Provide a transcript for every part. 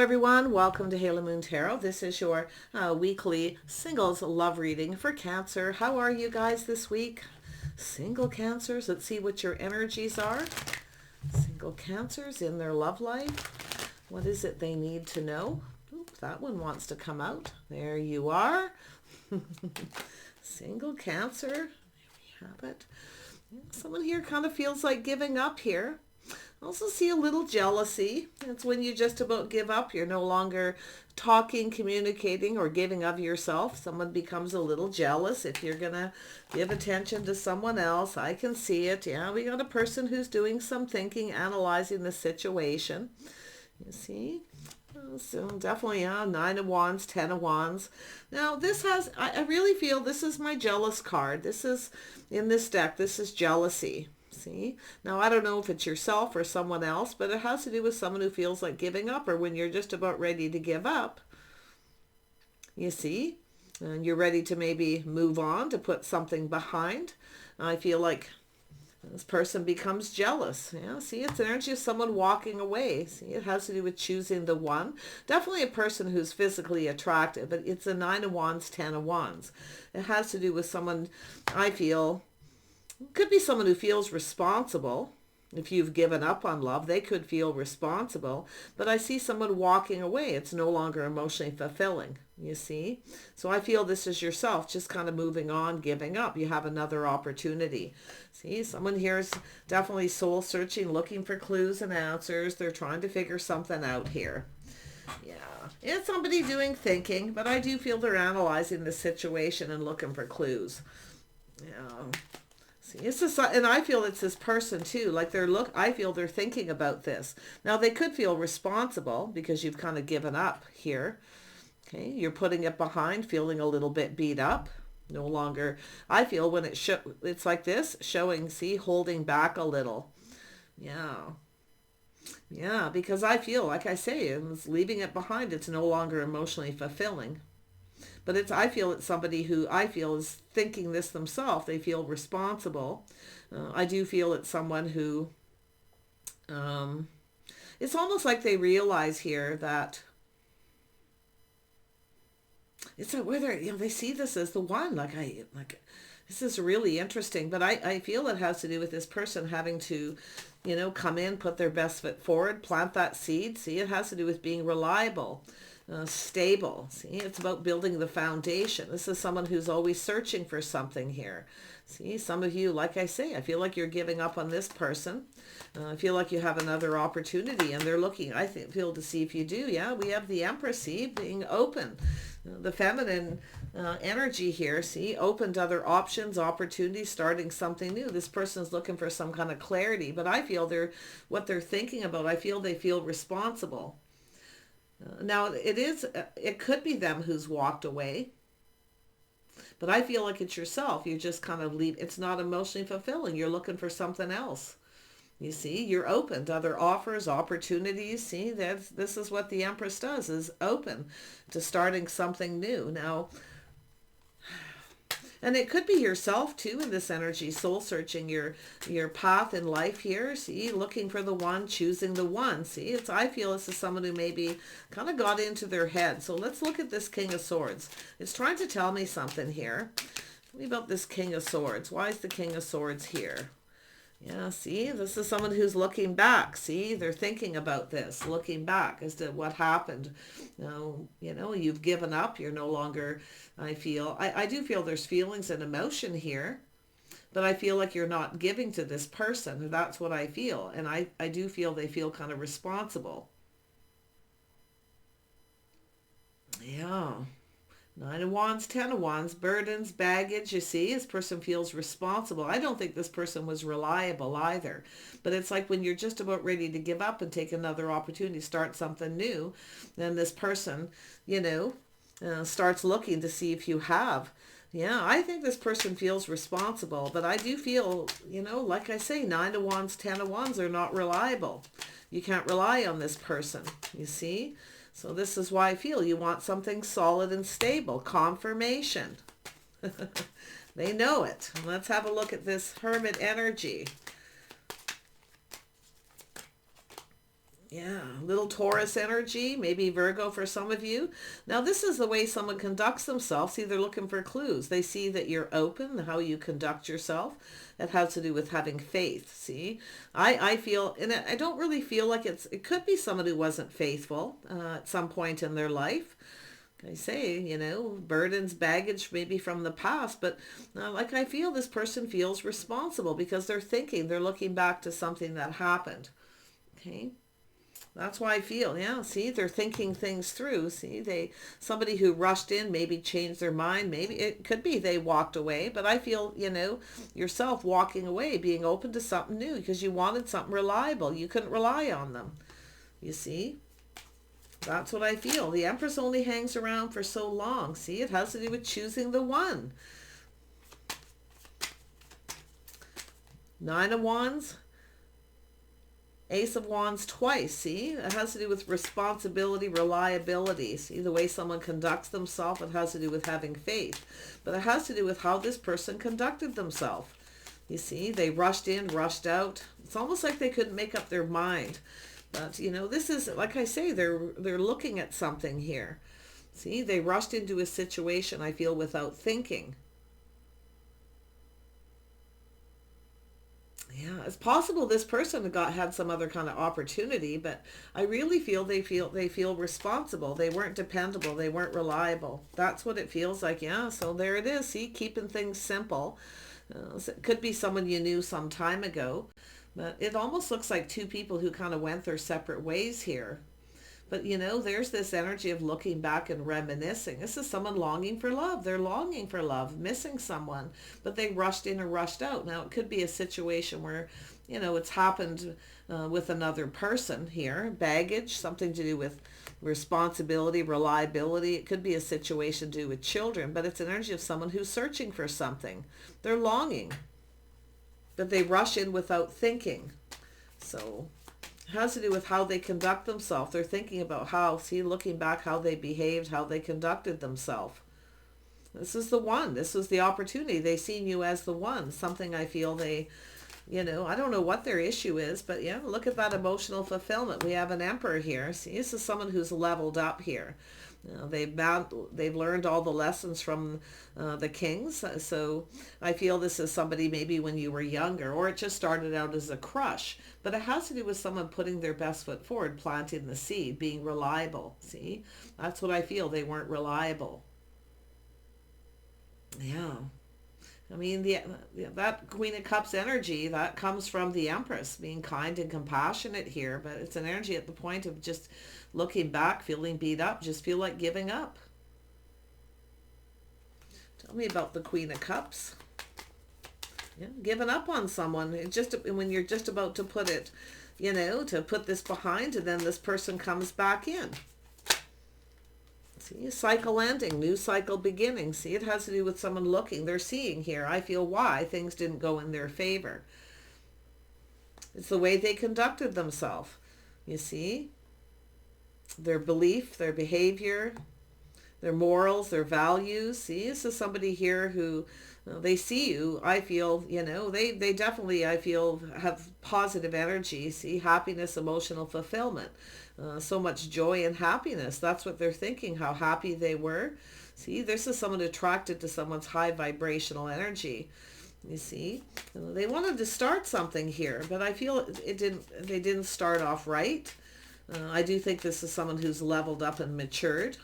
everyone, welcome to Halo Moon Tarot. This is your weekly singles love reading for Cancer. How are you guys this week? Single Cancers, let's see what your energies are. Single Cancers in their love life. What is it they need to know? Ooh, that one wants to come out. There you are. Single Cancer. There we have it. Someone here kind of feels like giving up here. Also see a little jealousy. It's when you just about give up. You're no longer talking, communicating, or giving of yourself. Someone becomes a little jealous if you're going to give attention to someone else. I can see it. Yeah, we got a person who's doing some thinking, analyzing the situation. You see? So definitely, yeah, 9 of Wands, 10 of Wands. Now this has, I really feel this is my jealous card. This is, in this deck, this is jealousy. See? Now, I don't know if it's yourself or someone else, but it has to do with someone who feels like giving up, or when you're just about ready to give up, you see, and you're ready to maybe move on, to put something behind. I feel like this person becomes jealous. Yeah, see, it's an energy of someone walking away. See, it has to do with choosing the one. Definitely a person who's physically attractive, but it's a 9 of Wands, 10 of Wands. It has to do with someone, I feel, could be someone who feels responsible. If you've given up on love, they could feel responsible. But I see someone walking away. It's no longer emotionally fulfilling, you see. So I feel this is yourself, just kind of moving on, giving up. You have another opportunity. See, someone here is definitely soul searching, looking for clues and answers. They're trying to figure something out here. Yeah, it's somebody doing thinking, but I do feel they're analyzing the situation and looking for clues. Yeah. It's just, and I feel it's this person too. Like I feel they're thinking about this. Now they could feel responsible because you've kind of given up here. Okay, you're putting it behind, feeling a little bit beat up. No longer, I feel when it's like this, showing, see, holding back a little. Yeah. Yeah, because I feel, like I say, it's leaving it behind. It's no longer emotionally fulfilling. But I feel it's somebody who I feel is thinking this themselves. They feel responsible. I do feel it's someone who, it's almost like they realize here that it's whether, they see this as the one. Like this is really interesting. But I feel it has to do with this person having to, come in, put their best foot forward, plant that seed. See, it has to do with being reliable. Stable. See, it's about building the foundation. This is someone who's always searching for something here. See, some of you, like I say, I feel like you're giving up on this person. I feel like you have another opportunity, and they're looking, feel to see if you do. Yeah, we have the Empress, see, being open. The feminine energy here, see, open to other options, opportunities, starting something new. This person's looking for some kind of clarity, but I feel what they're thinking about, I feel they feel responsible. Now, it could be them who's walked away, but I feel like it's yourself. You just kind of leave. It's not emotionally fulfilling. You're looking for something else. You see, you're open to other offers, opportunities. See, this is what the Empress does, is open to starting something new. Now, and it could be yourself too in this energy, soul searching your path in life here. See, looking for the one, choosing the one. See, I feel this is someone who maybe kind of got into their head. So let's look at this King of Swords. It's trying to tell me something here. Tell me about this King of Swords. Why is the King of Swords here? Yeah, see, this is someone who's looking back. See, they're thinking about this, looking back as to what happened. You've given up. You're no longer, I do feel there's feelings and emotion here, but I feel like you're not giving to this person. That's what I feel. And I do feel they feel kind of responsible. Yeah. 9 of Wands, 10 of Wands, burdens, baggage, you see, this person feels responsible. I don't think this person was reliable either. But it's like when you're just about ready to give up and take another opportunity, start something new, then this person, starts looking to see if you have. Yeah, I think this person feels responsible, but I do feel, like I say, 9 of Wands, 10 of Wands are not reliable. You can't rely on this person, you see? So this is why I feel you want something solid and stable. Confirmation. They know it. Let's have a look at this Hermit energy. Yeah, little Taurus energy, maybe Virgo for some of you. Now, this is the way someone conducts themselves. See, they're looking for clues. They see that you're open, how you conduct yourself. It has to do with having faith. See, I feel, and I don't really feel like it could be someone who wasn't faithful at some point in their life. I say, burdens, baggage maybe from the past, but like I feel this person feels responsible because they're looking back to something that happened. Okay. That's why I feel, yeah, see, they're thinking things through. See, somebody who rushed in maybe changed their mind. Maybe it could be they walked away, but I feel, yourself walking away, being open to something new because you wanted something reliable. You couldn't rely on them. You see? That's what I feel. The Empress only hangs around for so long. See, it has to do with choosing the one. Nine of Wands. Ace of Wands twice, see? It has to do with responsibility, reliability. See, the way someone conducts themselves, it has to do with having faith. But it has to do with how this person conducted themselves. You see, they rushed in, rushed out. It's almost like they couldn't make up their mind. But, this is, like I say, they're looking at something here. See, they rushed into a situation, I feel, without thinking. Yeah, it's possible this person had some other kind of opportunity, but I really feel they feel responsible. They weren't dependable. They weren't reliable. That's what it feels like. Yeah, so there it is. See, keeping things simple. So it could be someone you knew some time ago, but it almost looks like two people who kind of went their separate ways here. But there's this energy of looking back and reminiscing. This is someone longing for love. They're longing for love, missing someone, but they rushed in or rushed out. Now, it could be a situation where, it's happened with another person here. Baggage, something to do with responsibility, reliability. It could be a situation to do with children, but it's an energy of someone who's searching for something. They're longing, but they rush in without thinking. So it has to do with how they conduct themselves. They're thinking about looking back, how they behaved, how they conducted themselves. This is the one. This was the opportunity. They seen you as the one. Something I feel I don't know what their issue is, but yeah, look at that emotional fulfillment. We have an Emperor here. See, this is someone who's leveled up here. They've learned all the lessons from the kings. So I feel this is somebody maybe when you were younger, or it just started out as a crush. But it has to do with someone putting their best foot forward, planting the seed, being reliable. See, that's what I feel. They weren't reliable. Yeah. I mean, that Queen of Cups energy, that comes from the Empress, being kind and compassionate here, but it's an energy at the point of just looking back, feeling beat up, just feel like giving up. Tell me about the Queen of Cups. Yeah, giving up on someone. When you're just about to put it, to put this behind, and then this person comes back in. See, cycle ending, new cycle beginning. See, it has to do with someone looking. They're seeing here. I feel why things didn't go in their favor. It's the way they conducted themselves. You see, their belief, their behavior, their morals, their values. See, this is somebody here who they see you. I feel, they definitely, I feel, have positive energy. See, happiness, emotional fulfillment. So much joy and happiness. That's what they're thinking, how happy they were. See, this is someone attracted to someone's high vibrational energy. You see, they wanted to start something here, but I feel they didn't start off right. I do think this is someone who's leveled up and matured.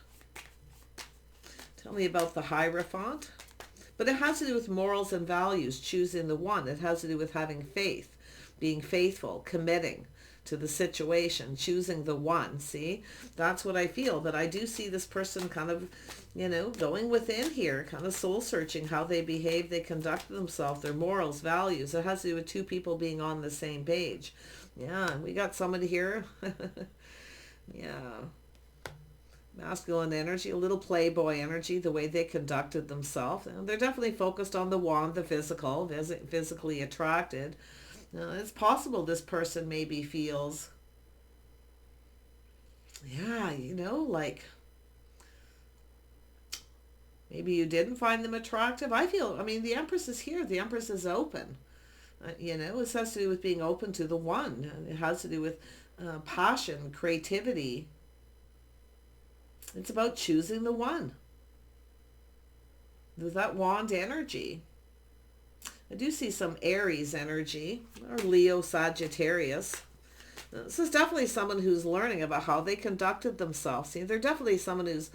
Tell me about the Hierophant. But it has to do with morals and values, choosing the one. It has to do with having faith, being faithful, committing to the situation, choosing the one. See, that's what I feel. But I do see this person kind of, going within here, kind of soul searching, how they behave, they conduct themselves, their morals, values. It has to do with two people being on the same page. Yeah, we got somebody here. Yeah. Masculine energy, a little playboy energy, the way they conducted themselves. And they're definitely focused on the wand, the physical, physically attracted. It's possible this person maybe feels, yeah, like maybe you didn't find them attractive. I mean, the Empress is here. The Empress is open. It has to do with being open to the one. It has to do with passion, creativity. It's about choosing the one. With that wand energy. I do see some Aries energy, or Leo, Sagittarius. This is definitely someone who's learning about how they conducted themselves. See, they're definitely someone who's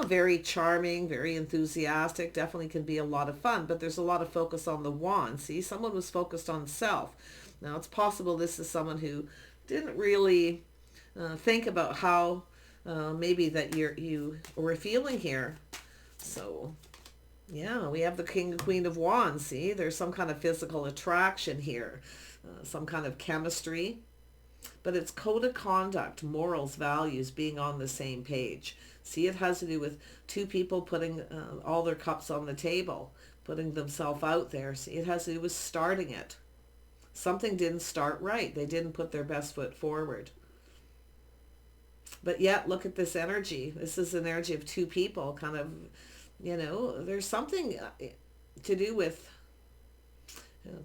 very charming, very enthusiastic, definitely can be a lot of fun, but there's a lot of focus on the wand. See, someone was focused on self. Now, it's possible this is someone who didn't really think about how maybe that you were feeling here. So, yeah, we have the King and Queen of Wands. See, there's some kind of physical attraction here, some kind of chemistry. But it's code of conduct, morals, values, being on the same page. See, it has to do with two people putting all their cups on the table, putting themselves out there. See, it has to do with starting it. Something didn't start right. They didn't put their best foot forward. But yet, look at this energy. This is an energy of two people kind of, there's something to do with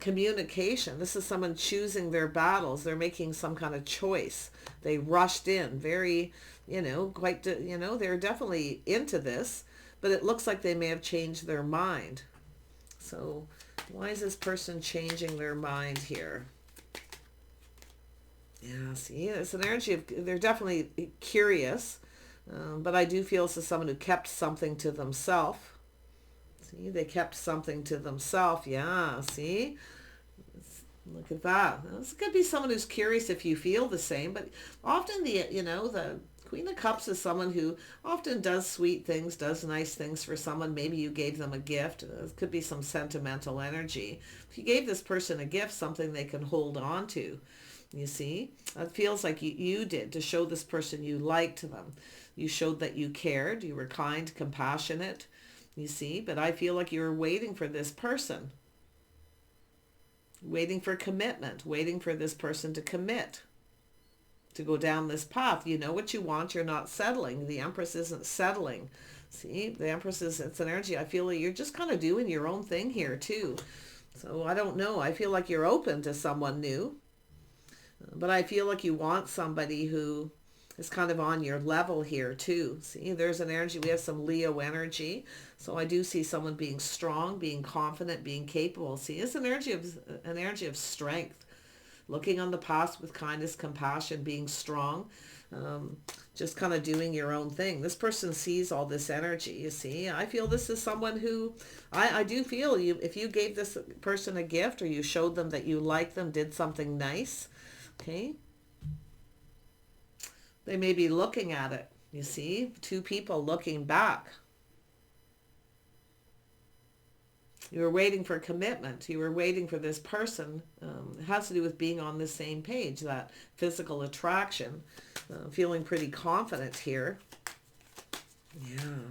communication. This is someone choosing their battles. They're making some kind of choice. They rushed in very, they're definitely into this, but it looks like they may have changed their mind. So why is this person changing their mind here? Yeah, see, it's an energy of, they're definitely curious, but I do feel this is someone who kept something to themselves. See, they kept something to themselves. Yeah, see? Look at that. This could be someone who's curious if you feel the same, but often the Queen of Cups is someone who often does sweet things, does nice things for someone. Maybe you gave them a gift. It could be some sentimental energy. If you gave this person a gift, something they can hold on to, you see? It feels like you did to show this person you liked them. You showed that you cared. You were kind, compassionate. You see, but I feel like you're waiting for this person, waiting for commitment, waiting for this person to commit, to go down this path. You know what you want, you're not settling. The Empress isn't settling. See, the Empress it's an energy. I feel like you're just kind of doing your own thing here too. So I don't know. I feel like you're open to someone new, but I feel like you want somebody who is kind of on your level here too. See, there's an energy. We have some Leo energy. So I do see someone being strong, being confident, being capable. See, it's an energy of strength. Looking on the past with kindness, compassion, being strong, just kind of doing your own thing. This person sees all this energy, you see. I feel this is someone who, I do feel if you gave this person a gift or you showed them that you like them, did something nice, okay, they may be looking at it, you see. Two people looking back. You were waiting for commitment. You were waiting for this person. It has to do with being on the same page, that physical attraction, feeling pretty confident here. Yeah.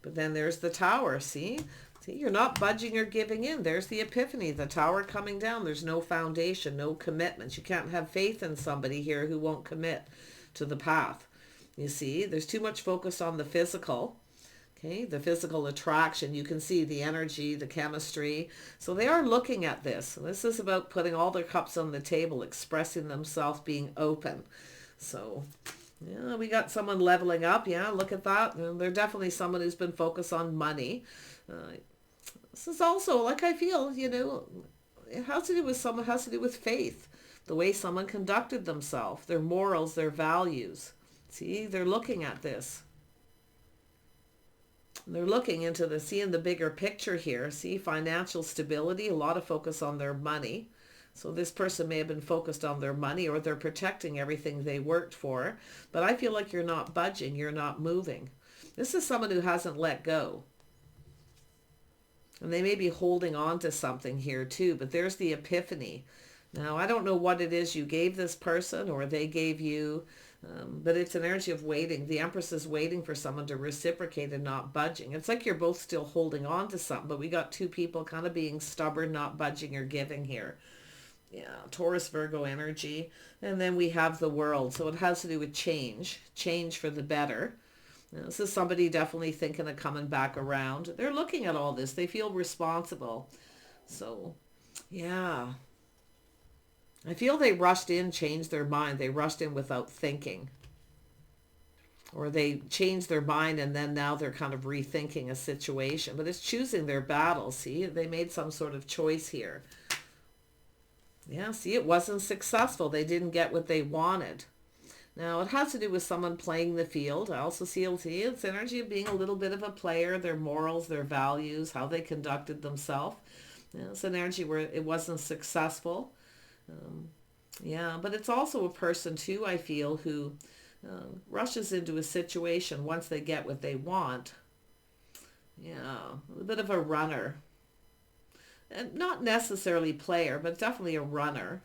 But then there's the Tower, see? See, you're not budging or giving in. There's the Epiphany, the Tower coming down. There's no foundation, no commitments. You can't have faith in somebody here who won't commit to the path. You see, there's too much focus on the physical. Okay, the physical attraction, you can see the energy, the chemistry. So they are looking at this. This is about putting all their cups on the table, expressing themselves, being open. So, yeah, we got someone leveling up. Yeah, look at that. They're definitely someone who's been focused on money. This is also, like I feel, it has to do with someone, has to do with faith. The way someone conducted themselves, their morals, their values. See, they're looking at this. They're looking into seeing the bigger picture here. See, financial stability, a lot of focus on their money. So this person may have been focused on their money, or they're protecting everything they worked for. But I feel like you're not budging, you're not moving. This is someone who hasn't let go. And they may be holding on to something here too, but there's the Epiphany. Now, I don't know what it is you gave this person or they gave you, but it's an energy of waiting. The Empress is waiting for someone to reciprocate and not budging. It's like you're both still holding on to something, but we got two people kind of being stubborn, not budging or giving here. Yeah, Taurus, Virgo energy. And then we have the World. So it has to do with change for the better. Now, this is somebody definitely thinking of coming back around. They're looking at all this. They feel responsible. So, yeah. I feel they rushed in, changed their mind. They rushed in without thinking. Or they changed their mind and then now they're kind of rethinking a situation. But it's choosing their battle, see? They made some sort of choice here. Yeah, see, it wasn't successful. They didn't get what they wanted. Now, it has to do with someone playing the field. I also see it's energy of being a little bit of a player, their morals, their values, how they conducted themselves. It's an energy where it wasn't successful. Yeah, but it's also a person, too, I feel, who rushes into a situation once they get what they want. Yeah, a bit of a runner. And not necessarily player, but definitely a runner.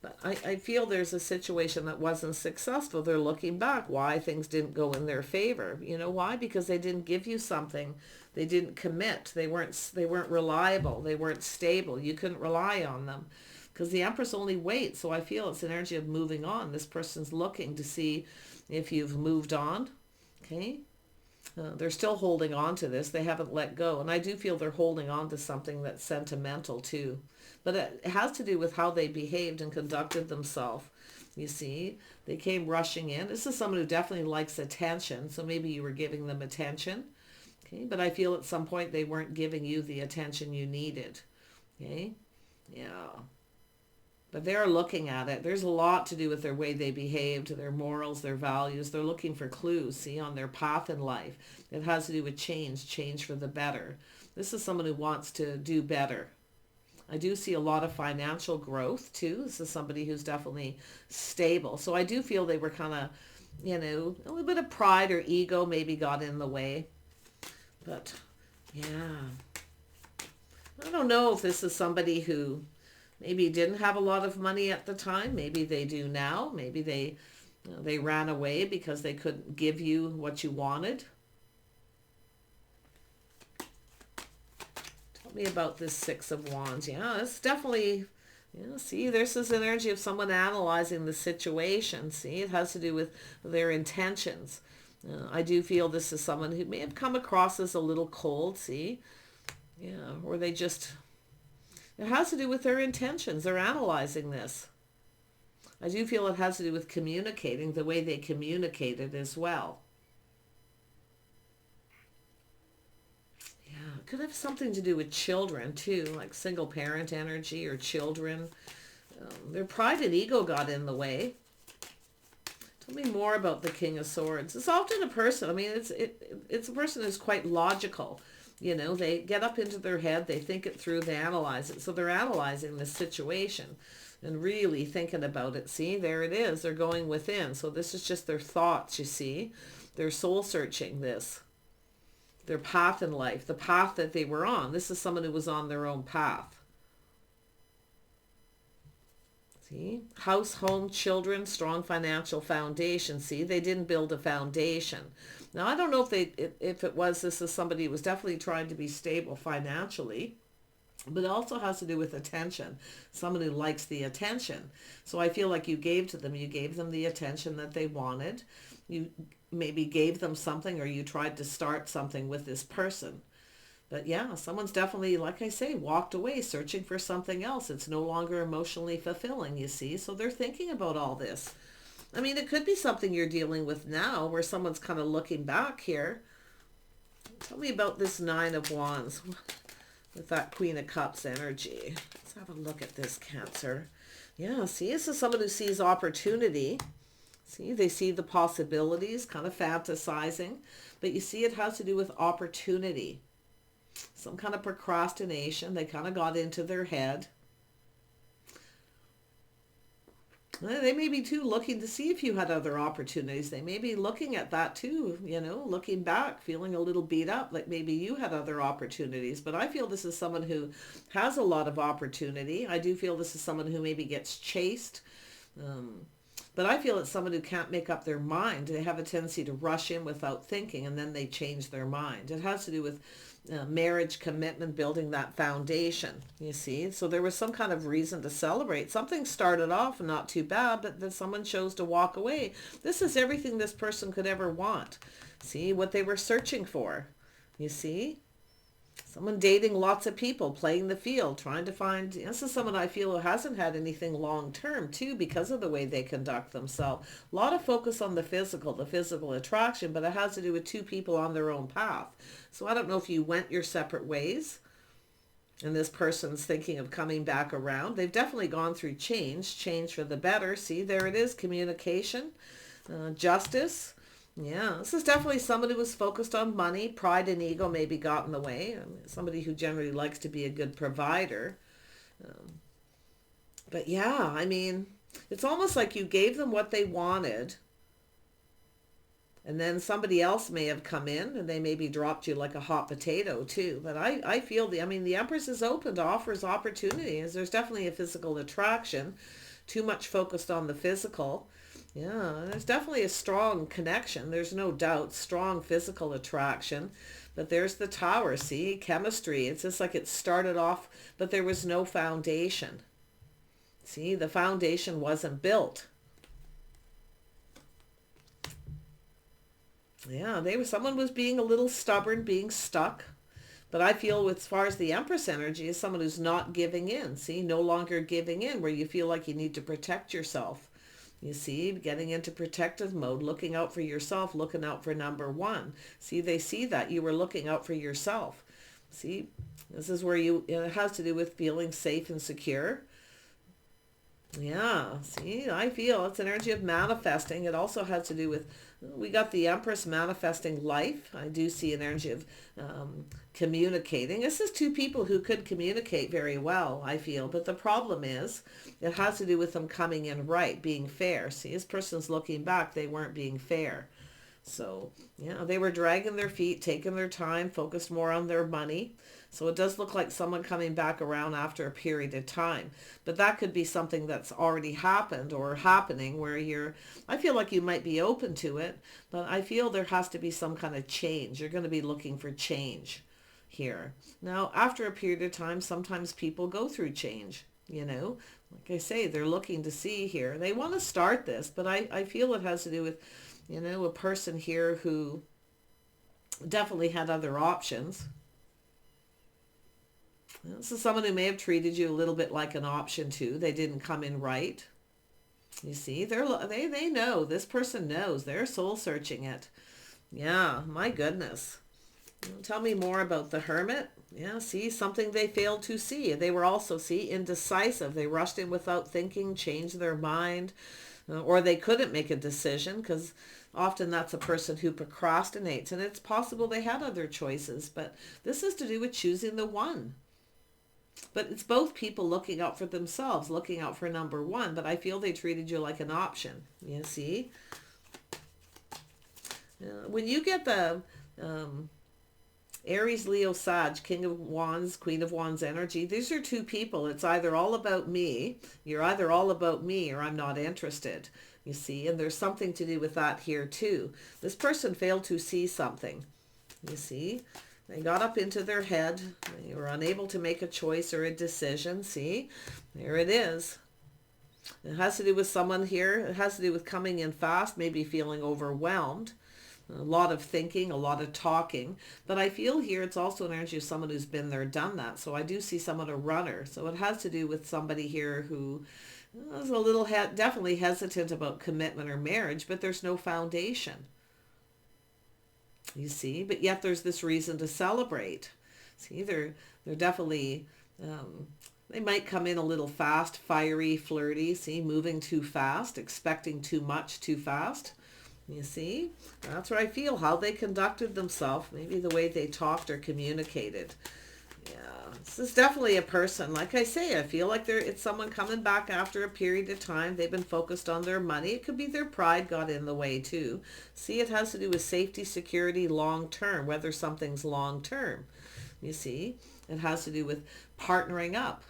But I feel there's a situation that wasn't successful. They're looking back why things didn't go in their favor. You know why? Because they didn't give you something. They didn't commit. They weren't reliable. They weren't stable. You couldn't rely on them. Because the Empress only waits. So I feel it's an energy of moving on. This person's looking to see if you've moved on. Okay? They're still holding on to this. They haven't let go. And I do feel they're holding on to something that's sentimental too. But it has to do with how they behaved and conducted themselves. You see, they came rushing in. This is someone who definitely likes attention. So maybe you were giving them attention. Okay, but I feel at some point they weren't giving you the attention you needed. Okay, yeah. But they're looking at it. There's a lot to do with their way they behaved, their morals, their values. They're looking for clues, see, on their path in life. It has to do with change for the better. This is someone who wants to do better. I do see a lot of financial growth, too. This is somebody who's definitely stable. So I do feel they were kind of, a little bit of pride or ego maybe got in the way. But, yeah. I don't know if this is somebody who maybe didn't have a lot of money at the time. Maybe they do now. Maybe they ran away because they couldn't give you what you wanted. Tell me about this Six of Wands. Yeah, it's definitely, see, this is an energy of someone analyzing the situation. See, it has to do with their intentions. I do feel this is someone who may have come across as a little cold, see? Yeah, or they just... It has to do with their intentions. They're analyzing this. I do feel it has to do with communicating, the way they communicated as well. Yeah, it could have something to do with children too, like single parent energy or children. Their pride and ego got in the way. Tell me more about the King of Swords. It's often a person, it's a person who's quite logical. They get up into their head, they think it through, they analyze it. So they're analyzing the situation and really thinking about it. See, there it is. They're going within. So this is just their thoughts, you see. They're soul searching this. Their path in life, the path that they were on. This is someone who was on their own path. See, house, home, children, strong financial foundation. See, they didn't build a foundation. Now, I don't know if this is somebody who was definitely trying to be stable financially, but it also has to do with attention. Someone who likes the attention. So I feel like you gave them the attention that they wanted. You maybe gave them something, or you tried to start something with this person. But yeah, someone's definitely, like I say, walked away searching for something else. It's no longer emotionally fulfilling, you see. So they're thinking about all this. It could be something you're dealing with now where someone's kind of looking back here. Tell me about this Nine of Wands with that Queen of Cups energy. Let's have a look at this, Cancer. Yeah, see, this is someone who sees opportunity. See, they see the possibilities, kind of fantasizing. But you see, it has to do with opportunity. Some kind of procrastination. They kind of got into their head. They may be too looking to see if you had other opportunities. They may be looking at that too, looking back, feeling a little beat up, like maybe you had other opportunities. But I feel this is someone who has a lot of opportunity. I do feel this is someone who maybe gets chased. But I feel it's someone who can't make up their mind. They have a tendency to rush in without thinking, and then they change their mind. It has to do with marriage, commitment, building that foundation, you see. So there was some kind of reason to celebrate. Something started off not too bad, but then someone chose to walk away. This is everything this person could ever want. See, what they were searching for, you see. Someone dating lots of people, playing the field, trying to find, this is someone I feel who hasn't had anything long term too, because of the way they conduct themselves. A lot of focus on the physical attraction, but it has to do with two people on their own path. So I don't know if you went your separate ways and this person's thinking of coming back around. They've definitely gone through change for the better. See, there it is, communication, justice. Yeah, this is definitely somebody who was focused on money. Pride and ego maybe got in the way. Somebody who generally likes to be a good provider. But yeah, I mean, it's almost like you gave them what they wanted. And then somebody else may have come in and they maybe dropped you like a hot potato too. But I feel the Empress is open to offers, opportunities. There's definitely a physical attraction. Too much focused on the physical. Yeah, there's definitely a strong connection. There's no doubt. Strong physical attraction. But there's the Tower. See, chemistry. It's just like it started off, but there was no foundation. See, the foundation wasn't built. Yeah, someone was being a little stubborn, being stuck. But I feel as far as the Empress energy is someone who's not giving in. See, no longer giving in, where you feel like you need to protect yourself. You see, getting into protective mode, looking out for yourself, looking out for number one. See, they see that you were looking out for yourself. See, this is where it has to do with feeling safe and secure. Yeah, see, I feel it's an energy of manifesting. It also has to do with, we got the Empress manifesting life. I do see an energy of communicating. This is two people who could communicate very well, I feel. But the problem is, it has to do with them coming in right, being fair. See, this person's looking back, they weren't being fair. So, yeah, they were dragging their feet, taking their time, focused more on their money. So it does look like someone coming back around after a period of time. But that could be something that's already happened or happening where I feel like you might be open to it, but I feel there has to be some kind of change. You're going to be looking for change here. Now, after a period of time, sometimes people go through change, Like I say, they're looking to see here. They want to start this, but I feel it has to do with, a person here who definitely had other options. This is someone who may have treated you a little bit like an option too. They didn't come in right. You see, they know. This person knows. They're soul searching it. Yeah, my goodness. Tell me more about the Hermit. Yeah, see, something they failed to see. They were also, indecisive. They rushed in without thinking, changed their mind, or they couldn't make a decision, because often that's a person who procrastinates. And it's possible they had other choices, but this is to do with choosing the one. But it's both people looking out for themselves, looking out for number one. But I feel they treated you like an option. You see? When you get the Aries, Leo, Sag, King of Wands, Queen of Wands energy, these are two people. It's either all about me. You're either all about me or I'm not interested. You see? And there's something to do with that here too. This person failed to see something. You see? They got up into their head. They were unable to make a choice or a decision. See, there it is. It has to do with someone here. It has to do with coming in fast, maybe feeling overwhelmed. A lot of thinking, a lot of talking. But I feel here it's also an energy of someone who's been there, done that. So I do see someone, a runner. So it has to do with somebody here who is a little definitely hesitant about commitment or marriage, but there's no foundation. You see, but yet there's this reason to celebrate. See, they're definitely, they might come in a little fast, fiery, flirty, see, moving too fast, expecting too much too fast. You see, that's what I feel, how they conducted themselves, maybe the way they talked or communicated. Yeah, this is definitely a person. Like I say, I feel like it's someone coming back after a period of time. They've been focused on their money. It could be their pride got in the way too. See, it has to do with safety, security, long term, whether something's long term. You see, it has to do with partnering up.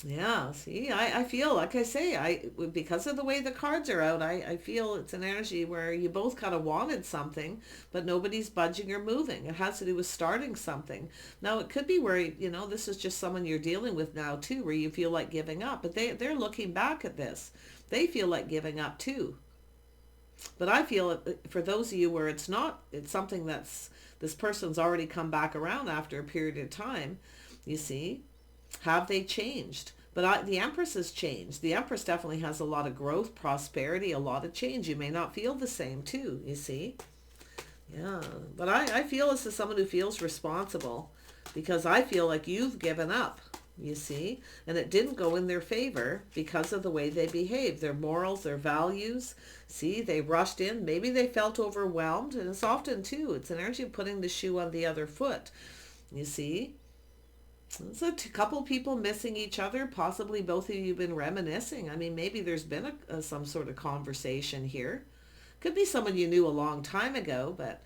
Yeah, see, I feel, like I say, because of the way the cards are out, I feel it's an energy where you both kind of wanted something, but nobody's budging or moving. It has to do with starting something. Now, it could be where, this is just someone you're dealing with now too, where you feel like giving up, but they're looking back at this. They feel like giving up too. But I feel for those of you where it's not, it's something that's, this person's already come back around after a period of time, you see, have they changed? But the Empress has changed. The Empress definitely has a lot of growth, prosperity, a lot of change. You may not feel the same too, you see. Yeah, but I feel this is someone who feels responsible, because I feel like you've given up, you see, and it didn't go in their favor because of the way they behave, their morals, their values. See, they rushed in. Maybe they felt overwhelmed, and it's often too, it's an energy of putting the shoe on the other foot, you see. It's a couple people missing each other. Possibly both of you have been reminiscing. I mean, maybe there's been some sort of conversation here. Could be someone you knew a long time ago, but,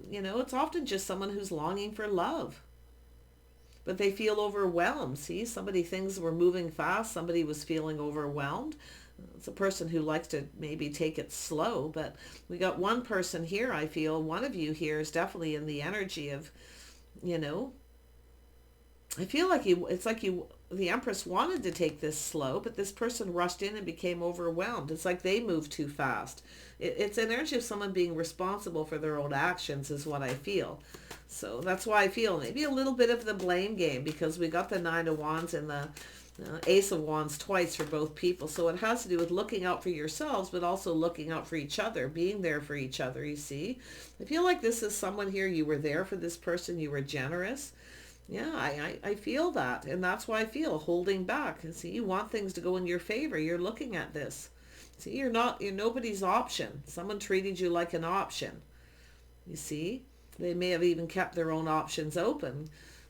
you know, it's often just someone who's longing for love. But they feel overwhelmed. See, things were moving fast. Somebody was feeling overwhelmed. It's a person who likes to maybe take it slow, but we got one person here. I feel one of you here is definitely in the energy of, you know, I feel like the Empress wanted to take this slow, but this person rushed in and became overwhelmed. It's like they moved too fast. It's an energy of someone being responsible for their own actions is what I feel. So that's why I feel maybe a little bit of the blame game, because we got the Nine of Wands and the Ace of Wands twice for both people. So it has to do with looking out for yourselves, but also looking out for each other, being there for each other, you see. I feel like this is someone here, you were there for this person, you were generous. Yeah, I feel that. And that's why I feel holding back. And see, you want things to go in your favor. You're looking at this. See, you're nobody's option. Someone treated you like an option. You see, they may have even kept their own options open,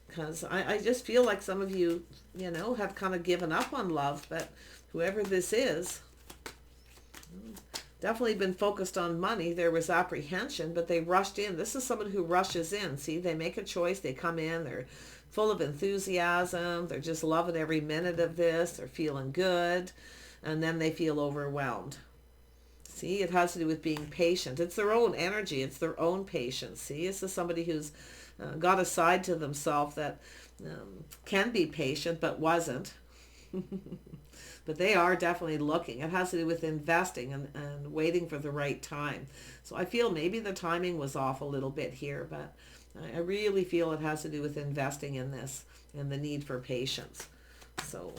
because I just feel like some of you, you know, have kind of given up on love. But whoever this is, definitely been focused on money. There was apprehension, but they rushed in. This is someone who rushes in. See, they make a choice. They come in. They're full of enthusiasm. They're just loving every minute of this. They're feeling good. And then they feel overwhelmed. See, it has to do with being patient. It's their own energy. It's their own patience. See, this is somebody who's got a side to themselves that can be patient but wasn't. But they are definitely looking. It has to do with investing and waiting for the right time. So I feel maybe the timing was off a little bit here, but I really feel it has to do with investing in this and the need for patience. So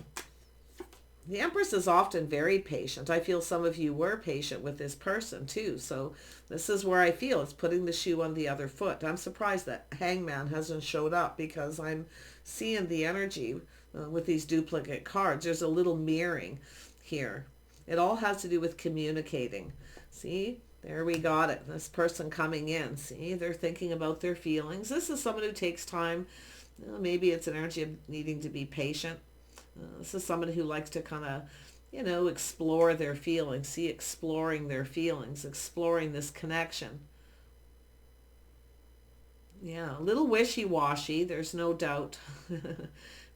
the Empress is often very patient. I feel some of you were patient with this person too. So this is where I feel it's putting the shoe on the other foot. I'm surprised that Hangman hasn't showed up, because I'm seeing the energy with these duplicate cards. There's a little mirroring here. It all has to do with communicating. See, there we got it. This person coming in. See, they're thinking about their feelings. This is someone who takes time. Maybe it's an energy of needing to be patient. This is somebody who likes to kind of, you know, explore their feelings. See, exploring their feelings, exploring this connection. Yeah, a little wishy-washy, there's no doubt.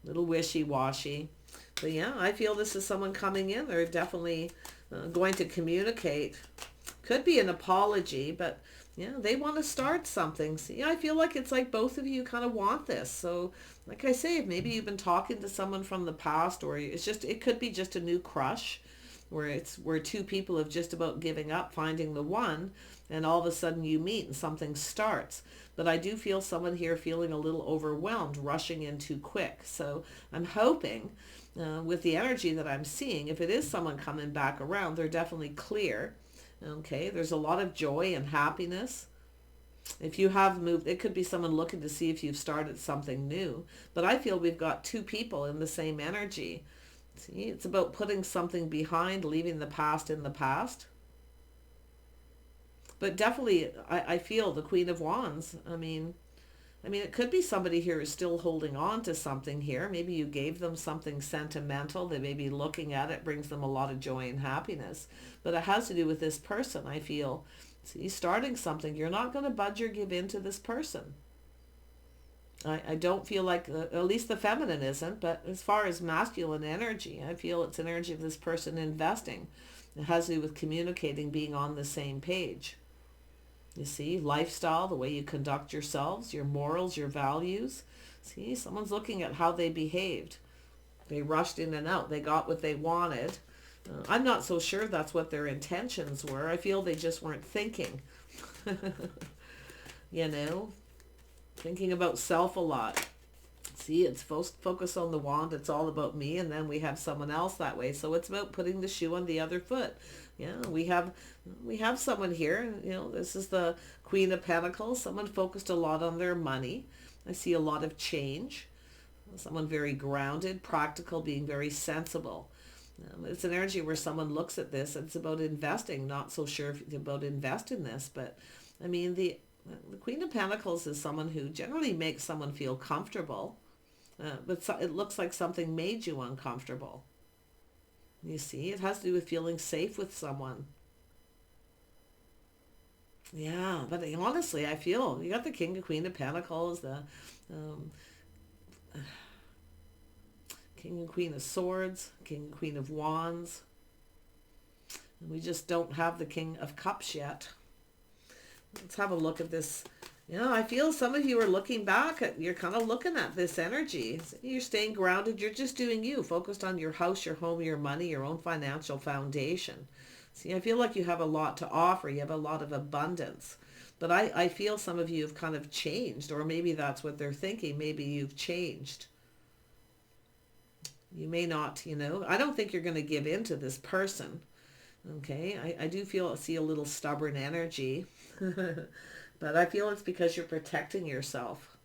Little wishy-washy. But yeah, I feel this is someone coming in. They're definitely going to communicate. Could be an apology, but yeah, they want to start something. See, I feel like it's like both of you kind of want this. So like I say, maybe you've been talking to someone from the past, or it could be just a new crush, where two people have just about giving up, finding the one, and all of a sudden you meet and something starts. But I do feel someone here feeling a little overwhelmed, rushing in too quick. So I'm hoping with the energy that I'm seeing, if it is someone coming back around, they're definitely clear. Okay, there's a lot of joy and happiness. If you have moved, it could be someone looking to see if you've started something new. But I feel we've got two people in the same energy. See, it's about putting something behind, leaving the past in the past. But definitely, I feel the Queen of Wands. I mean, it could be somebody here who's still holding on to something here. Maybe you gave them something sentimental. They may be looking at it, brings them a lot of joy and happiness. But it has to do with this person, I feel. See, starting something. You're not going to budge or give in to this person. I don't feel like, at least the feminine isn't, but as far as masculine energy, I feel it's an energy of this person investing. It has to do with communicating, being on the same page. You see, lifestyle, the way you conduct yourselves, your morals, your values. See, someone's looking at how they behaved. They rushed in and out. They got what they wanted. I'm not so sure that's what their intentions were. I feel they just weren't thinking. You know, thinking about self a lot. See, it's focus on the wand. It's all about me, and then we have someone else that way. So it's about putting the shoe on the other foot. Yeah, we have someone here. You know, this is the Queen of Pentacles. Someone focused a lot on their money. I see a lot of change. Someone very grounded, practical, being very sensible. It's an energy where someone looks at this. It's about investing. Not so sure if it's about invest in this, but I mean the Queen of Pentacles is someone who generally makes someone feel comfortable, but it looks like something made you uncomfortable. You see, it has to do with feeling safe with someone. Yeah, but honestly, I feel you got the King and Queen of Pentacles, the um, King and Queen of Swords, King and Queen of Wands. And we just don't have the King of Cups yet. Let's have a look at this. I feel some of you are looking back at, you're kind of looking at this energy. You're staying grounded. You're just doing you, focused on your house, your home, your money, your own financial foundation. See, I feel like you have a lot to offer. You have a lot of abundance. But I feel some of you have kind of changed, or maybe that's what they're thinking. Maybe you've changed. You may not, I don't think you're going to give in to this person. Okay, I do see a little stubborn energy, but I feel it's because you're protecting yourself.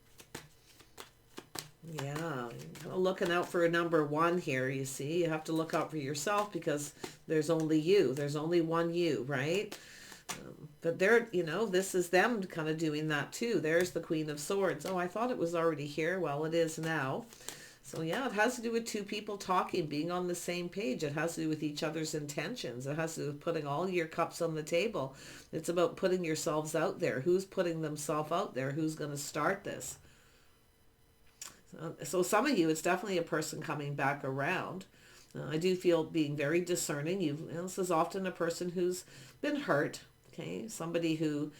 Yeah, kind of looking out for a number one here, you see. You have to look out for yourself because there's only you. There's only one you, right? But this is them kind of doing that too. There's the Queen of Swords. Oh, I thought it was already here. Well, it is now. So yeah, it has to do with two people talking, being on the same page. It has to do with each other's intentions. It has to do with putting all your cups on the table. It's about putting yourselves out there. Who's putting themselves out there? Who's going to start this? So some of you, it's definitely a person coming back around. I do feel being very discerning. This is often a person who's been hurt. Okay, somebody who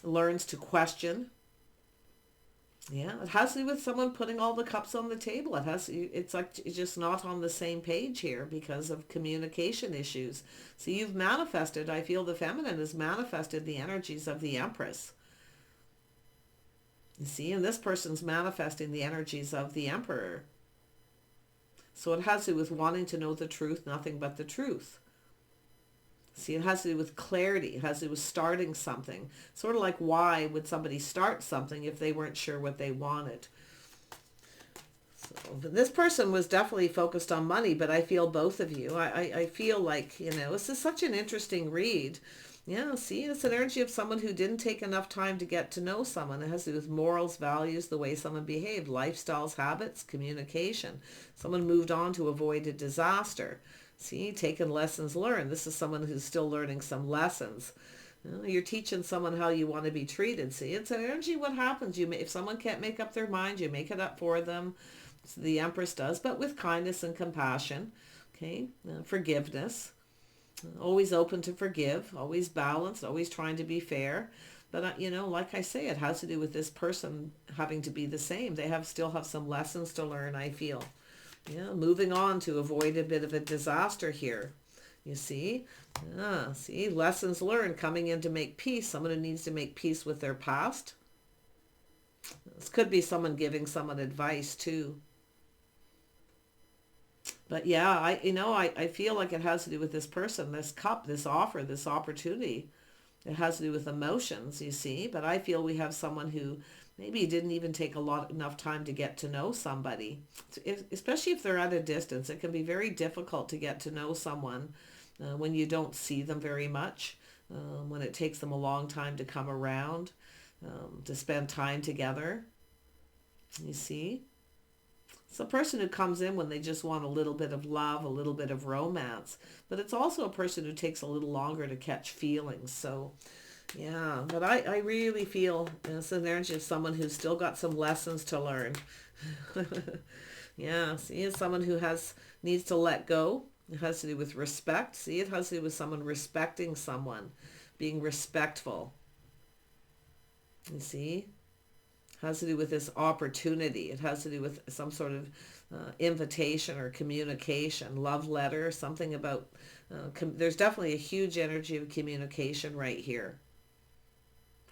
learns to question. Yeah, it has to do with someone putting all the cups on the table. It's like it's just not on the same page here because of communication issues. So you've manifested, I feel the feminine has manifested the energies of the Empress. You see, and this person's manifesting the energies of the Emperor. So it has to do with wanting to know the truth, nothing but the truth. See, it has to do with clarity. It has to do with starting something. Sort of like, why would somebody start something if they weren't sure what they wanted? So this person was definitely focused on money, but I feel both of you. I feel like, this is such an interesting read. Yeah, see, it's an energy of someone who didn't take enough time to get to know someone. It has to do with morals, values, the way someone behaved, lifestyles, habits, communication. Someone moved on to avoid a disaster. See, taking lessons learned. This is someone who's still learning some lessons. You're teaching someone how you want to be treated. See, it's an energy. What happens? If someone can't make up their mind, you make it up for them. So the Empress does, but with kindness and compassion. Okay, forgiveness. Always open to forgive. Always balanced. Always trying to be fair. But like I say, it has to do with this person having to be the same. They still have some lessons to learn, I feel. Yeah, moving on to avoid a bit of a disaster here. You see? See, lessons learned, coming in to make peace. Someone who needs to make peace with their past. This could be someone giving someone advice too. But yeah, I feel like it has to do with this person, this cup, this offer, this opportunity. It has to do with emotions, you see. But I feel we have someone who maybe didn't even take enough time to get to know somebody. Especially if they're at a distance. It can be very difficult to get to know someone when you don't see them very much, when it takes them a long time to come around, to spend time together. You see? It's a person who comes in when they just want a little bit of love, a little bit of romance. But it's also a person who takes a little longer to catch feelings. So yeah, but I really feel it's an energy of someone who's still got some lessons to learn. Yeah, see, it's someone who needs to let go. It has to do with respect. See, it has to do with someone respecting someone, being respectful. You see? Has to do with this opportunity. It has to do with some sort of invitation or communication, love letter, something about, there's definitely a huge energy of communication right here.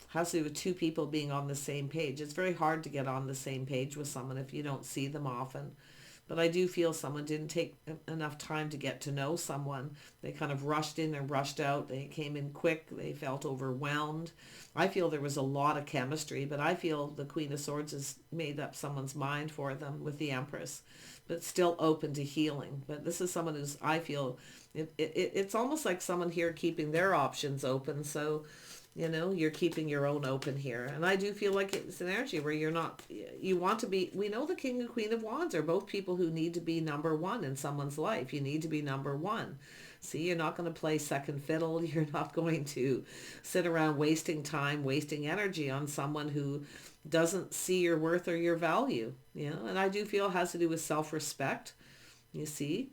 Has to do with two people being on the same page. It's very hard to get on the same page with someone if you don't see them often. But I do feel someone didn't take enough time to get to know someone. They kind of rushed in and rushed out. They came in quick. They felt overwhelmed. I feel there was a lot of chemistry, but I feel the Queen of Swords has made up someone's mind for them with the Empress, but still open to healing. But this is someone who's, I feel, it's almost like someone here keeping their options open. So, you know, you're keeping your own open here. And I do feel like it's an energy where you're not, you want to be, we know the King and Queen of Wands are both people who need to be number one in someone's life. You need to be number one. See, you're not going to play second fiddle. You're not going to sit around wasting time, wasting energy on someone who doesn't see your worth or your value. You know, and I do feel it has to do with self-respect. You see?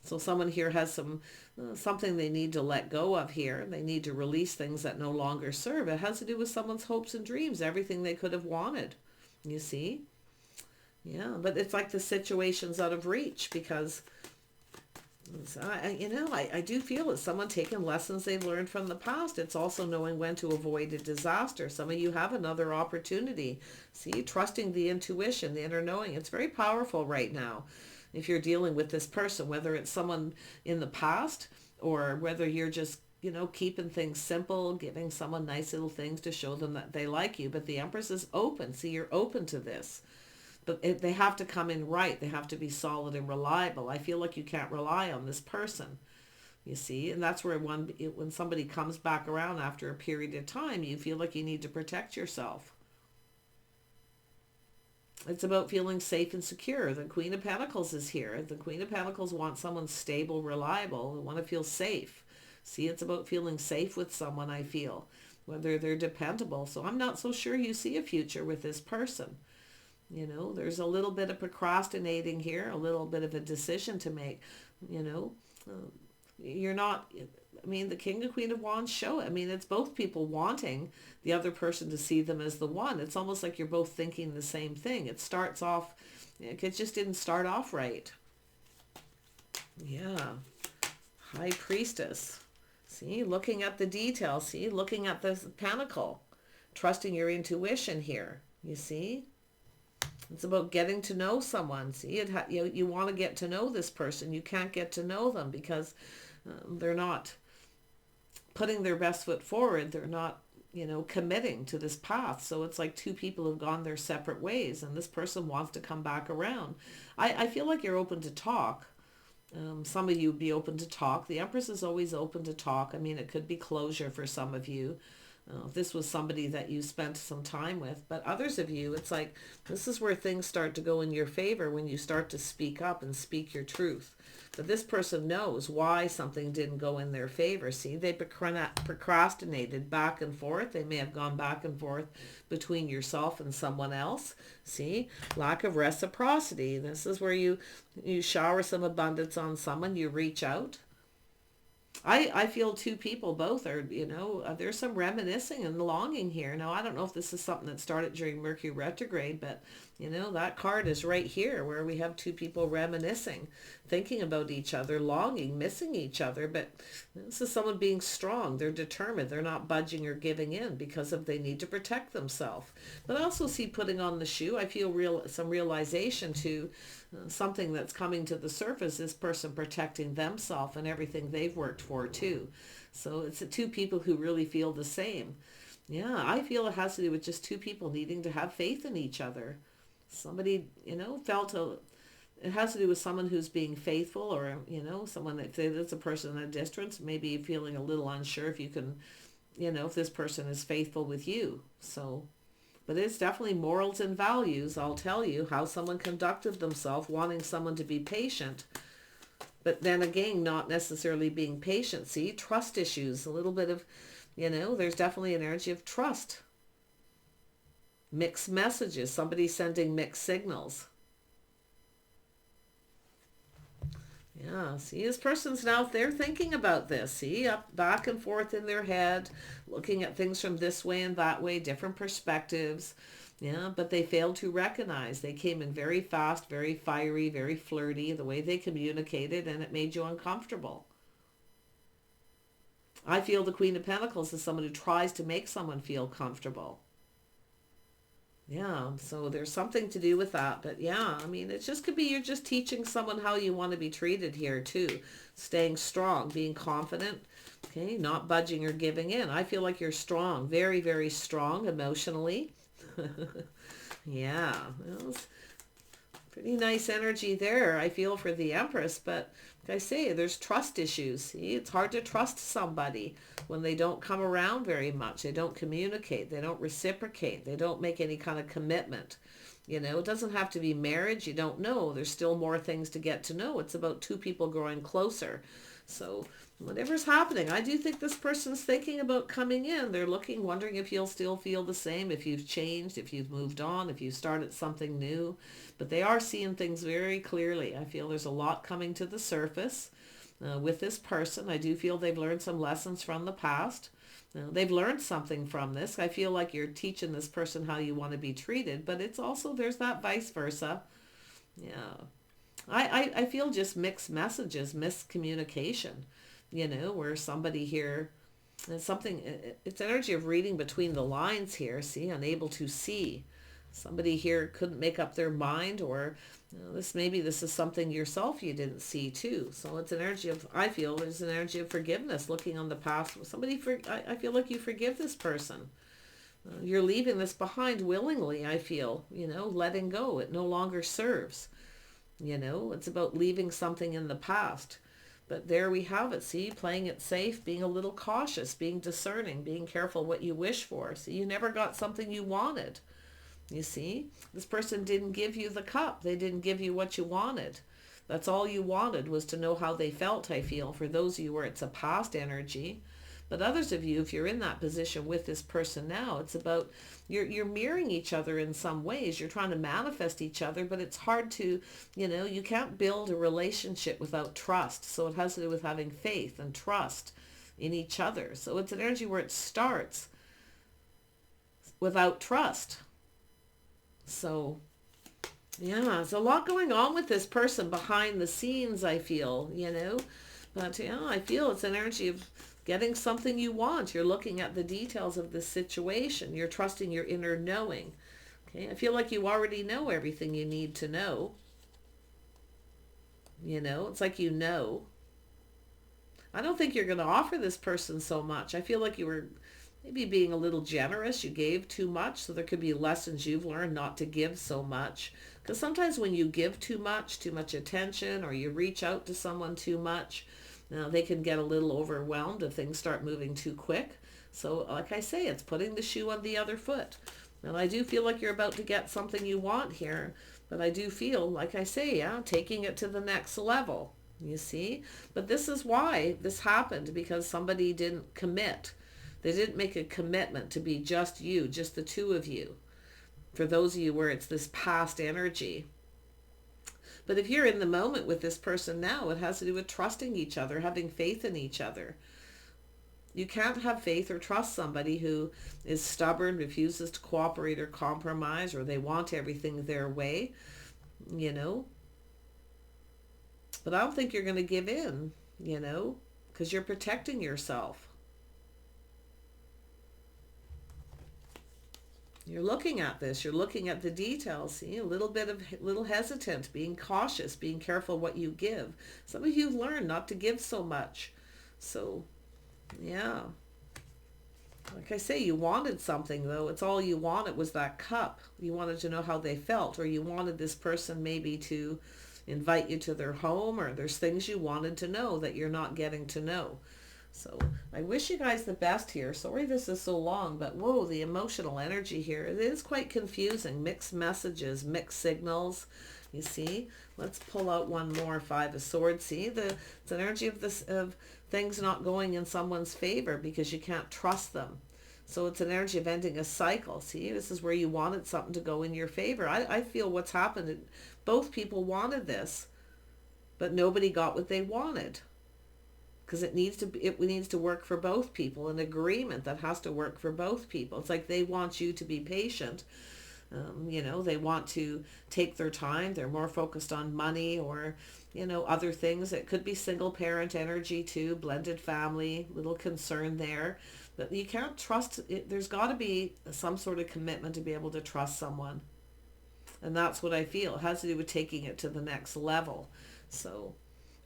So someone here has some something they need to let go of here. They need to release things that no longer serve. It has to do with someone's hopes and dreams, everything they could have wanted. You see? Yeah, but it's like the situation's out of reach because, I do feel it's someone taking lessons they've learned from the past. It's also knowing when to avoid a disaster. Some of you have another opportunity. See, trusting the intuition, the inner knowing. It's very powerful right now. If you're dealing with this person, whether it's someone in the past or whether you're just, keeping things simple, giving someone nice little things to show them that they like you. But the Empress is open. See, you're open to this. But they have to come in right. They have to be solid and reliable. I feel like you can't rely on this person, you see. And that's where when somebody comes back around after a period of time, you feel like you need to protect yourself. It's about feeling safe and secure. The Queen of Pentacles is here. The Queen of Pentacles wants someone stable, reliable. They want to feel safe. See, it's about feeling safe with someone, I feel, whether they're dependable. So I'm not so sure you see a future with this person. There's a little bit of procrastinating here, a little bit of a decision to make. You're not, the King and Queen of Wands show it. It's both people wanting the other person to see them as the one. It's almost like you're both thinking the same thing. It starts off, it just didn't start off right. Yeah. High Priestess. See, looking at the details. See, looking at the pentacle. Trusting your intuition here. You see? It's about getting to know someone. See, you want to get to know this person. You can't get to know them because they're not putting their best foot forward. They're not, committing to this path. So it's like two people have gone their separate ways and this person wants to come back around. I feel like you're open to talk. Some of you would be open to talk. The Empress is always open to talk. It could be closure for some of you. This was somebody that you spent some time with, but others of you, it's like this is where things start to go in your favor when you start to speak up and speak your truth. But this person knows why something didn't go in their favor. See, they procrastinated back and forth. They may have gone back and forth between yourself and someone else. See, lack of reciprocity. This is where you shower some abundance on someone, you reach out. I feel two people both are, there's some reminiscing and longing here. Now, I don't know if this is something that started during Mercury retrograde, but, that card is right here where we have two people reminiscing, thinking about each other, longing, missing each other. But this is someone being strong. They're determined. They're not budging or giving in because they need to protect themselves. But I also see putting on the shoe. I feel some realization to something that's coming to the surface, this person protecting themselves and everything they've worked for too. So it's the two people who really feel the same. Yeah, I feel it has to do with just two people needing to have faith in each other. Somebody, it has to do with someone who's being faithful or, someone that's a person at a distance, maybe feeling a little unsure if you can, if this person is faithful with you. So, but it's definitely morals and values. I'll tell you how someone conducted themselves, wanting someone to be patient. But then again, not necessarily being patient. See, trust issues, a little bit of, there's definitely an energy of trust. Mixed messages, somebody sending mixed signals. Yeah, see, this person's now, they're thinking about this. See, up, back and forth in their head, looking at things from this way and that way, different perspectives. Yeah, but they failed to recognize. They came in very fast, very fiery, very flirty, the way they communicated, and it made you uncomfortable. I feel the Queen of Pentacles is someone who tries to make someone feel comfortable. Yeah, so there's something to do with that. But yeah, I mean, it just could be you're just teaching someone how you want to be treated here too. Staying strong, being confident, okay, not budging or giving in. I feel like you're strong, very, very strong emotionally. Yeah, well, it's pretty nice energy there, I feel, for the Empress. But like I say, there's trust issues. See, it's hard to trust somebody when they don't come around very much. They don't communicate. They don't reciprocate. They don't make any kind of commitment. You know, it doesn't have to be marriage. You don't know. There's still more things to get to know. It's about two people growing closer. So whatever's happening, I do think this person's thinking about coming in. They're looking, wondering if you'll still feel the same, if you've changed, if you've moved on, if you started something new. But they are seeing things very clearly. I feel there's a lot coming to the surface with this person. I do feel they've learned some lessons from the past. They've learned something from this. I feel like you're teaching this person how you want to be treated, but it's also, there's that vice versa. Yeah. I feel just mixed messages, miscommunication, you know, where somebody here, and something, it's energy of reading between the lines here, see, unable to see. Somebody here couldn't make up their mind, or you know, this is something yourself you didn't see too. So it's an energy of, I feel there's an energy of forgiveness, looking on the past. I feel like you forgive this person. You're leaving this behind willingly, I feel, you know, letting go. It no longer serves. You know, it's about leaving something in the past. But there we have it. See, playing it safe, being a little cautious, being discerning, being careful what you wish for. See, you never got something you wanted. You see, this person didn't give you the cup. They didn't give you what you wanted. That's all you wanted, was to know how they felt, I feel, for those of you where it's a past energy. But others of you, if you're in that position with this person now, it's about you're mirroring each other in some ways. You're trying to manifest each other, but it's hard to, you know, you can't build a relationship without trust. So it has to do with having faith and trust in each other. So it's an energy where it starts without trust. So yeah, there's a lot going on with this person behind the scenes, I feel, you know. But yeah, I feel it's an energy of getting something you want. You're looking at the details of the situation. You're trusting your inner knowing. Okay, I feel like you already know everything you need to know. You know, it's like you know. I don't think you're going to offer this person so much. I feel like you were maybe being a little generous. You gave too much, so there could be lessons you've learned not to give so much. Because sometimes when you give too much attention, or you reach out to someone too much, now they can get a little overwhelmed if things start moving too quick. So like I say, it's putting the shoe on the other foot. And I do feel like you're about to get something you want here. But I do feel, like I say, yeah, taking it to the next level. You see? But this is why this happened, because somebody didn't commit. They didn't make a commitment to be just you, just the two of you. For those of you where it's this past energy. But if you're in the moment with this person now, it has to do with trusting each other, having faith in each other. You can't have faith or trust somebody who is stubborn, refuses to cooperate or compromise, or they want everything their way, you know. But I don't think you're going to give in, you know, because you're protecting yourself. You're looking at this, you're looking at the details, see, a little hesitant, being cautious, being careful what you give. Some of you learned not to give so much. So, yeah. Like I say, you wanted something though. It's all you wanted was that cup. You wanted to know how they felt, or you wanted this person maybe to invite you to their home, or there's things you wanted to know that you're not getting to know. So I wish you guys the best here. Sorry this is so long, but whoa, the emotional energy here. It is quite confusing. Mixed messages, mixed signals. You see? Let's pull out one more. Five of Swords. See? It's an energy of things not going in someone's favor because you can't trust them. So it's an energy of ending a cycle. See? This is where you wanted something to go in your favor. I feel what's happened. Both people wanted this, but nobody got what they wanted. Because it needs to work for both people, an agreement that has to work for both people. It's like they want you to be patient, You know, they want to take their time. They're more focused on money or, you know, other things. It could be single parent energy too, blended family, little concern there. But you can't trust it. There's got to be some sort of commitment to be able to trust someone. And that's what I feel. It has to do with taking it to the next level. So,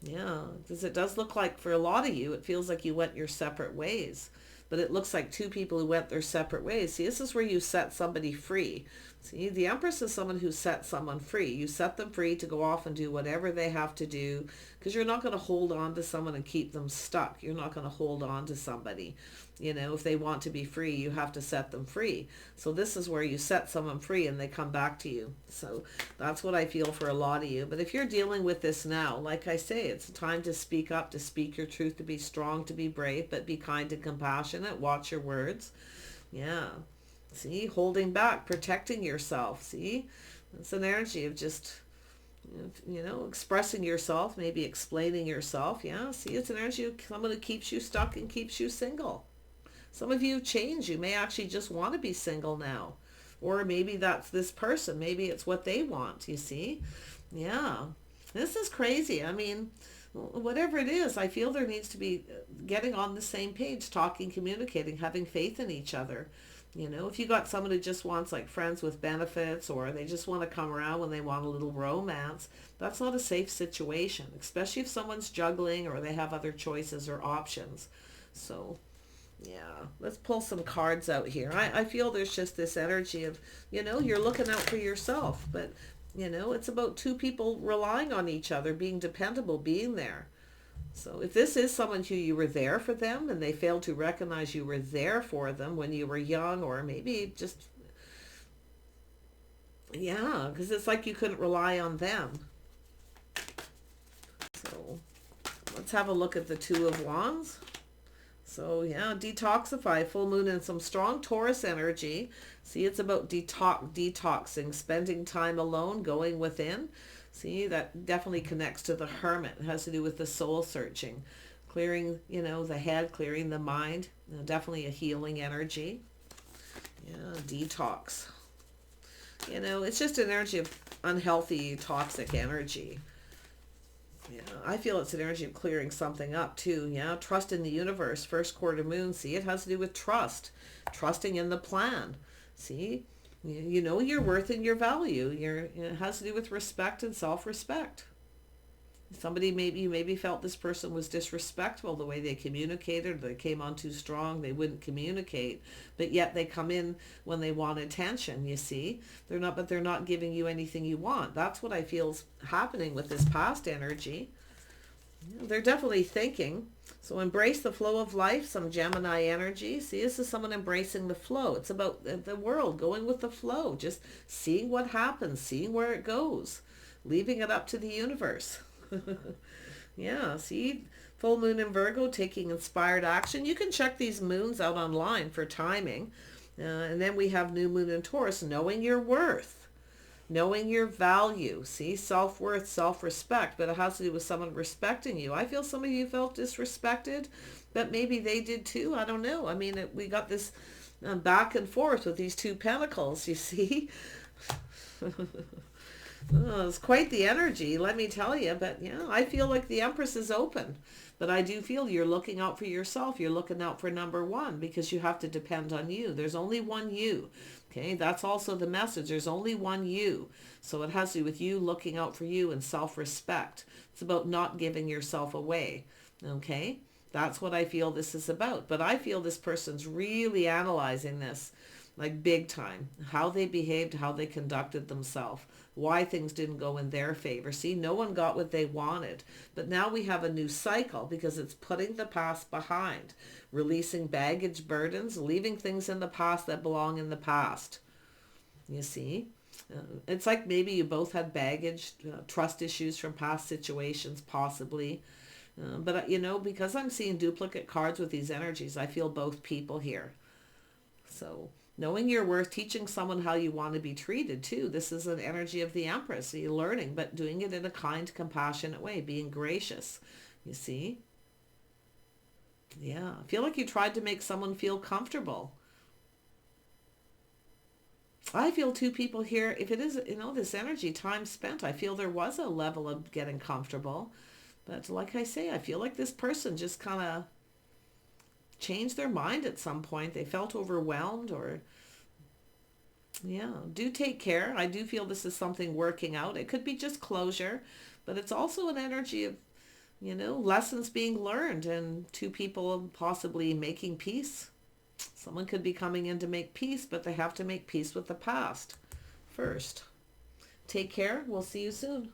yeah, because it does look like for a lot of you, it feels like you went your separate ways. But it looks like two people who went their separate ways. See, this is where you set somebody free. See, the Empress is someone who sets someone free. You set them free to go off and do whatever they have to do, because you're not going to hold on to someone and keep them stuck. You're not going to hold on to somebody. You know, if they want to be free, you have to set them free. So this is where you set someone free and they come back to you. So that's what I feel for a lot of you. But if you're dealing with this now, like I say, it's time to speak up, to speak your truth, to be strong, to be brave, but be kind and compassionate. Watch your words. Yeah. See, holding back, protecting yourself. See, it's an energy of just, you know, expressing yourself, maybe explaining yourself. Yeah, see, it's an energy of someone who keeps you stuck and keeps you single. Some of you change. You may actually just want to be single now. Or maybe that's this person. Maybe it's what they want, you see? Yeah. This is crazy. I mean, whatever it is, I feel there needs to be getting on the same page, talking, communicating, having faith in each other. You know, if you got someone who just wants like friends with benefits, or they just want to come around when they want a little romance, that's not a safe situation, especially if someone's juggling or they have other choices or options. So, yeah, let's pull some cards out here. I feel there's just this energy of, you know, you're looking out for yourself, but, you know, it's about two people relying on each other, being dependable, being there. So if this is someone who you were there for them and they failed to recognize you were there for them when you were young, or maybe just, yeah, because it's like you couldn't rely on them. So let's have a look at the Two of Wands. So yeah, detoxify, full moon and some strong Taurus energy. See, it's about detoxing, spending time alone, going within. See, that definitely connects to the Hermit. It has to do with the soul searching, clearing, you know, the head, clearing the mind. Definitely a healing energy. Yeah, detox. You know, it's just an energy of unhealthy, toxic energy. Yeah, I feel it's an energy of clearing something up too. Yeah, trust in the universe. First quarter moon. See, it has to do with trust, trusting in the plan. See, you know your worth and your value. It has to do with respect and self-respect. Somebody, maybe you maybe felt this person was disrespectful, the way they communicated, they came on too strong, they wouldn't communicate, but yet they come in when they want attention, you see. They're not giving you anything you want. That's what I feel's happening with this past energy. They're definitely thinking. So embrace the flow of life, some Gemini energy. See, this is someone embracing the flow. It's about the world, going with the flow, just seeing what happens, seeing where it goes, leaving it up to the universe. Yeah, see, full moon in Virgo, taking inspired action. You can check these moons out online for timing. And then we have new moon in Taurus, knowing your worth, knowing your value. See, self-worth, self-respect, but it has to do with someone respecting you. I feel some of you felt disrespected, but maybe they did too. I don't know. I mean, we got this back and forth with these two pentacles, you see. Oh, it's quite the energy, let me tell you. But yeah, I feel like the Empress is open. But I do feel you're looking out for yourself. You're looking out for number one, because you have to depend on you. There's only one you. Okay, that's also the message. There's only one you. So it has to do with you looking out for you and self-respect. It's about not giving yourself away. Okay, that's what I feel this is about. But I feel this person's really analyzing this, like big time. How they behaved, how they conducted themselves, why things didn't go in their favor. See, no one got what they wanted. But now we have a new cycle, because it's putting the past behind, releasing baggage, burdens, leaving things in the past that belong in the past. You see? It's like maybe you both had baggage, trust issues from past situations, possibly. But, you know, because I'm seeing duplicate cards with these energies, I feel both people here. So knowing your worth, teaching someone how you want to be treated too. This is an energy of the Empress. So you're learning, but doing it in a kind, compassionate way, being gracious. You see? Yeah. I feel like you tried to make someone feel comfortable. I feel two people here, if it is, this energy, time spent, I feel there was a level of getting comfortable. But like I say, I feel like this person just kind of changed their mind at some point. They felt overwhelmed or, yeah, do take care. I do feel this is something working out. It could be just closure, but it's also an energy of, lessons being learned and two people possibly making peace. Someone could be coming in to make peace, but they have to make peace with the past first. Take care. We'll see you soon.